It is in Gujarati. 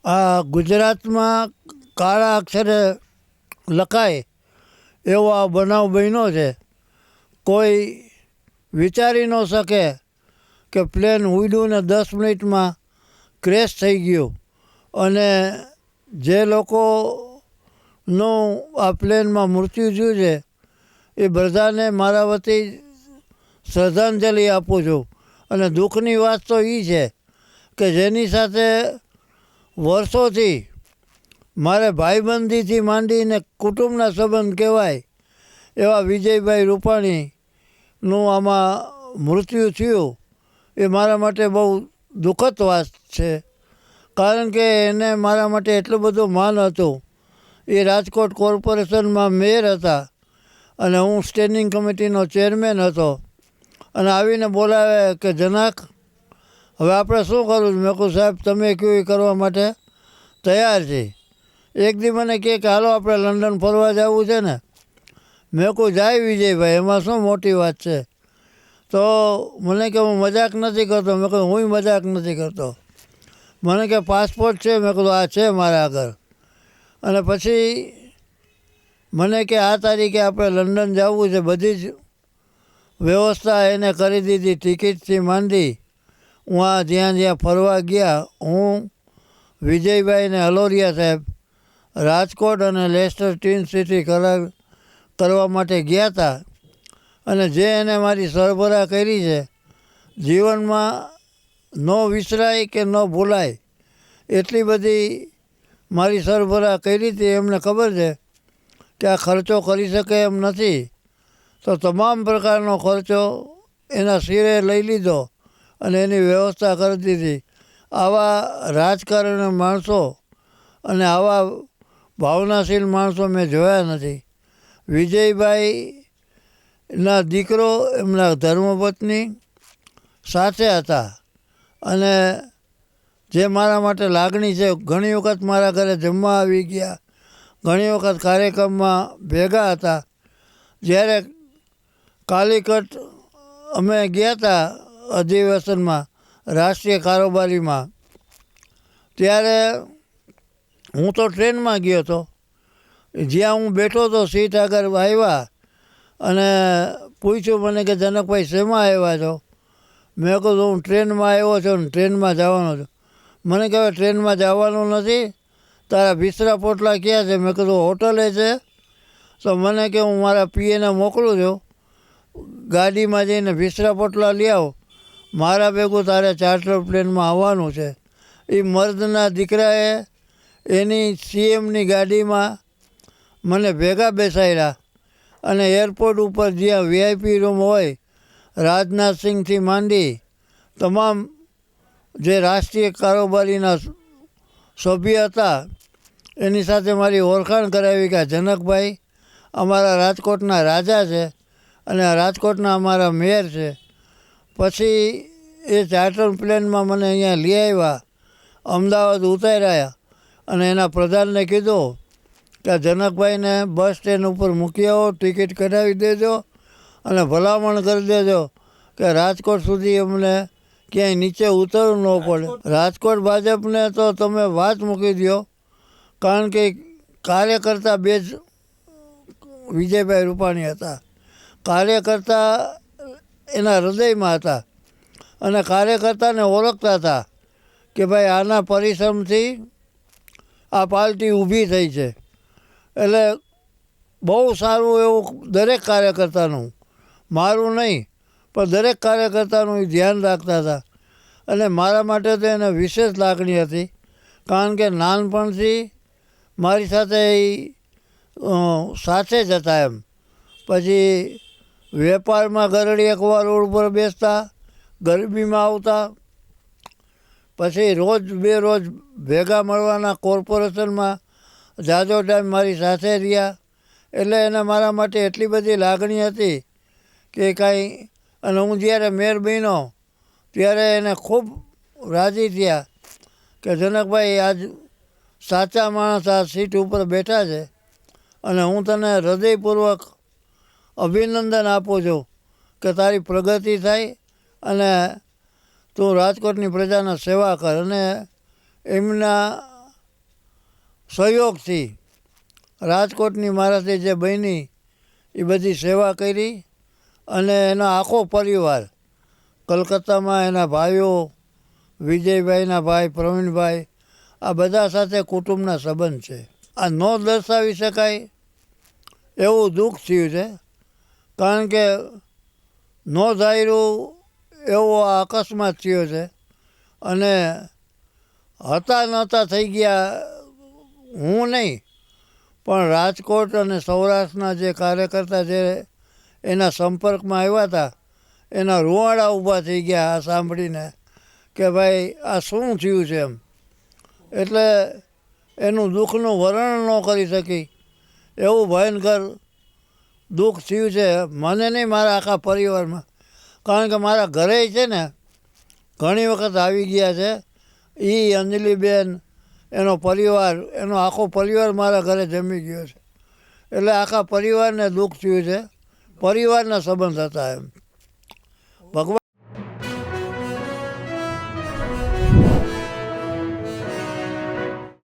આ ગુજરાતમાં કાળા અક્ષરે લખાય એવો આ બનાવ બન્યો છે. કોઈ વિચારી ન શકે કે પ્લેન ઉડ્યું ને 10 મિનિટમાં ક્રેશ થઈ ગયું. અને જે લોકોનું આ પ્લેનમાં મૃત્યુ થયું છે એ બધાને મારા વતી શ્રદ્ધાંજલિ આપું છું. અને દુઃખની વાત તો એ છે કે જેની સાથે વર્ષોથી મારે ભાઈબંધીથી માંડીને કુટુંબના સંબંધ કહેવાય એવા વિજયભાઈ રૂપાણીનું આમાં મૃત્યુ થયું એ મારા માટે બહુ દુઃખદ વાત છે. કારણ કે એને મારા માટે એટલું બધું માન હતું. એ રાજકોટ કોર્પોરેશનમાં મેયર હતા અને હું સ્ટેન્ડિંગ કમિટીનો ચેરમેન હતો. અને આવીને બોલાવે કે જનાક હવે આપણે શું કરવું? મેં કહું સાહેબ તમે કહ્યું એ કરવા માટે તૈયાર છે. એક દી મને કહે કે હાલો આપણે લંડન ફરવા જવું છે ને. મેં કહું જાય વિજયભાઈ, એમાં શું મોટી વાત છે? તો મને કે હું મજાક નથી કરતો. મેં કહું હું મજાક નથી કરતો. મને કે પાસપોર્ટ છે? મેં કહ્યું આ છે મારા આગળ. અને પછી મને કે આ તારીખે આપણે લંડન જવું છે. બધી જ વ્યવસ્થા એને કરી દીધી, ટિકિટથી માંડી જ્યાં જ્યાં ફરવા ગયા. હું વિજયભાઈ ને હલોરિયા સાહેબ રાજકોટ અને લેસ્ટર ટ્વિન સિટી કરવા માટે ગયા હતા. અને જે એને મારી સરભરા કરી છે જીવનમાં ન વિસરાય કે ન ભૂલાય એટલી બધી મારી સરભરા કરી હતી. એમને ખબર છે કે આ ખર્ચો કરી શકે એમ નથી, તો તમામ પ્રકારનો ખર્ચો એના શિરે લઈ લીધો અને એની વ્યવસ્થા કરી દીધી. આવા રાજકારણી માણસો અને આવા ભાવનાશીલ માણસો મેં જોયા નથી. વિજયભાઈના દીકરો એમના ધર્મપત્ની સાથે હતા અને જે મારા માટે લાગણી છે. ઘણી વખત મારા ઘરે જમવા આવી ગયા, ઘણી વખત કાર્યક્રમમાં ભેગા હતા. જ્યારે કાલિકટ અમે ગયા હતા અધિવેશનમાં રાષ્ટ્રીય કારોબારીમાં, ત્યારે હું તો ટ્રેનમાં ગયો હતો. જ્યાં હું બેઠો હતો સીટ આગળ આવ્યા અને પૂછ્યું મને કે જનકભાઈ શેમાં આવ્યા છો? મેં કહ્યું હું ટ્રેનમાં આવ્યો છું ને ટ્રેનમાં જવાનો છું. મને કહેવાય ટ્રેનમાં જવાનું નથી, તારા બિસ્તરા પોટલા ક્યાં છે? મેં કીધું હોટલે છે. તો મને કે હું મારા પીએને મોકલું છું, ગાડીમાં જઈને બિસ્તરા પોટલા લઈ આવો, મારા ભેગું તારે ચાર્ટર પ્લેનમાં આવવાનું છે. એ મર્દના દીકરાએ એની સીએમની ગાડીમાં મને ભેગા બેસાડ્યા અને એરપોર્ટ ઉપર જ્યાં વીઆઈપી રૂમ હોય, રાજનાથસિંહથી માંડી તમામ જે રાષ્ટ્રીય કારોબારીના સભ્ય હતા એની સાથે મારી ઓળખાણ કરાવી કે જનકભાઈ અમારા રાજકોટના રાજા છે અને રાજકોટના અમારા મેયર છે. પછી એ ચાર્ટર પ્લેનમાં મને અહીંયા લઈ આવ્યા, અમદાવાદ ઉતાર્યા અને એના પ્રધાનને કીધું કે જનકભાઈને બસ સ્ટેન્ડ ઉપર મૂકી આવો, ટિકિટ કઢાવી દેજો અને ભલામણ કરી દેજો કે રાજકોટ સુધી અમને ક્યાંય નીચે ઉતરવું ન પડે. રાજકોટ ભાજપને તો તમે વાત મૂકી દો, કારણ કે કાર્યકર્તા બે જ વિજયભાઈ રૂપાણી હતા. કાર્યકર્તા એના હૃદયમાં હતા અને કાર્યકર્તાને ઓળખતા હતા કે ભાઈ આના પરિશ્રમથી આ પાર્ટી ઊભી થઈ છે. એટલે બહુ સારું એવું દરેક કાર્યકર્તાનું, મારું નહીં પણ દરેક કાર્યકર્તાનું એ ધ્યાન રાખતા હતા. અને મારા માટે તો એને વિશેષ લાગણી હતી, કારણ કે નાનપણથી મારી સાથે એ સાથે જ હતા એમ. પછી વેપારમાં ગરડી એકવાર રોડ પર બેસતા, ગરબીમાં આવતા, પછી રોજ બે રોજ ભેગા મળવાના, કોર્પોરેશનમાં જાજો ટાઈમ મારી સાથે રહ્યા. એટલે એને મારા માટે એટલી બધી લાગણી હતી કે કાંઈ. અને હું જ્યારે મેયર બન્યો ત્યારે એને ખૂબ રાજી થયા કે જનકભાઈ આજ સાચા માણસ આ સીટ ઉપર બેઠા છે અને હું તને હૃદયપૂર્વક અભિનંદન આપું છું કે તારી પ્રગતિ થાય અને તું રાજકોટની પ્રજાના સેવા કર. અને એમના સહયોગથી રાજકોટની મારાથી જે બહેની એ બધી સેવા કરી અને એનો આખો પરિવાર કલકત્તામાં એના ભાઈઓ વિજયભાઈના ભાઈ પ્રવીણભાઈ આ બધા સાથે કુટુંબના સંબંધ છે. આ ન દર્શાવી શકાય એવું દુઃખ થયું છે, કારણ કે ન ધાર્યું એવો આ અકસ્માત થયો છે અને હતા નહોતા થઈ ગયા. હું નહીં પણ રાજકોટ અને સૌરાષ્ટ્રના જે કાર્યકર્તા જે એના સંપર્કમાં આવ્યા હતા એના રૂવાડા ઊભા થઈ ગયા આ સાંભળીને કે ભાઈ આ શું થયું છે એમ. એટલે એનું દુઃખનું વર્ણન ન કરી શકી એવું ભયંકર દુઃખ થયું છે મને નહીં, મારા આખા પરિવારમાં. કારણ કે મારા ઘરે છે ને ઘણી વખત આવી ગયા છે એ અંજલિબેન, એનો પરિવાર, એનો આખો પરિવાર મારા ઘરે જમી ગયો છે. એટલે આખા પરિવારને દુઃખ થયું છે, પરિવારના સંબંધ હતા એમ. ભગવાન